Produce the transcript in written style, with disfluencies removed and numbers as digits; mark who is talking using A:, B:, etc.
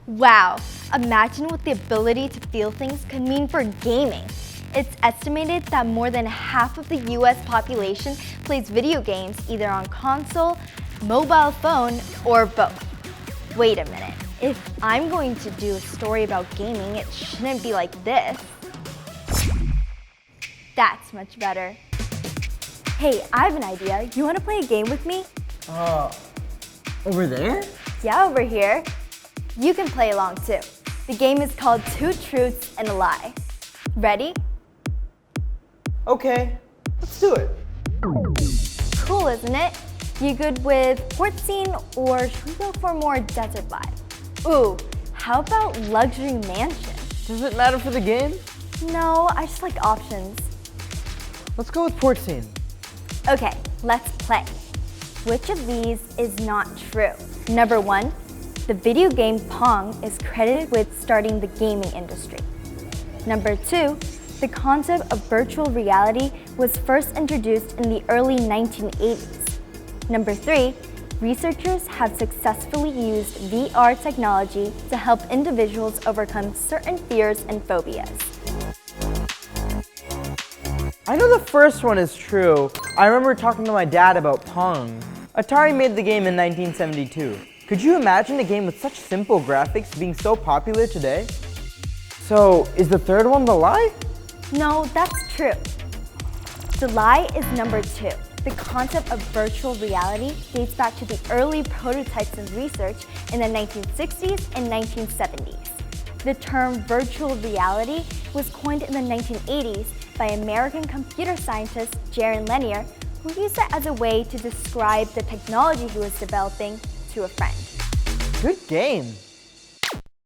A: Wow, imagine what the ability to feel things could mean for gaming. It's estimated that more than half of the US population plays video games either on console, mobile phone, or both. Wait a minute, if I'm going to do a story about gaming, it shouldn't be like this. That's much better. Hey, I have an idea. You want to play a game with me?
B: Over there?
A: Yeah, over here. You can play along too. The game is called Two Truths and a Lie. Ready?
B: Okay, let's do it.
A: Cool, isn't it? You good with port scene, or should we go for a more desert vibe? Ooh, how about luxury mansion?
B: Does it matter for the game?
A: No, I just like options.
B: Let's go with port scene.
A: Okay, let's play. Which of these is not true? Number 1, the video game Pong is credited with starting the gaming industry. Number 2, the concept of virtual reality was first introduced in the early 1980s. Number 3, researchers have successfully used VR technology to help individuals overcome certain fears and phobias.
B: I know the first one is true. I remember talking to my dad about Pong. Atari made the game in 1972. Could you imagine a game with such simple graphics being so popular today? So, is the third one the lie?
A: No, that's true. The lie is number 2. The concept of virtual reality dates back to the early prototypes of research in the 1960s and 1970s. The term virtual reality was coined in the 1980s by American computer scientist Jaron Lanier, who used it as a way to describe the technology he was developing to a friend.
B: Good game.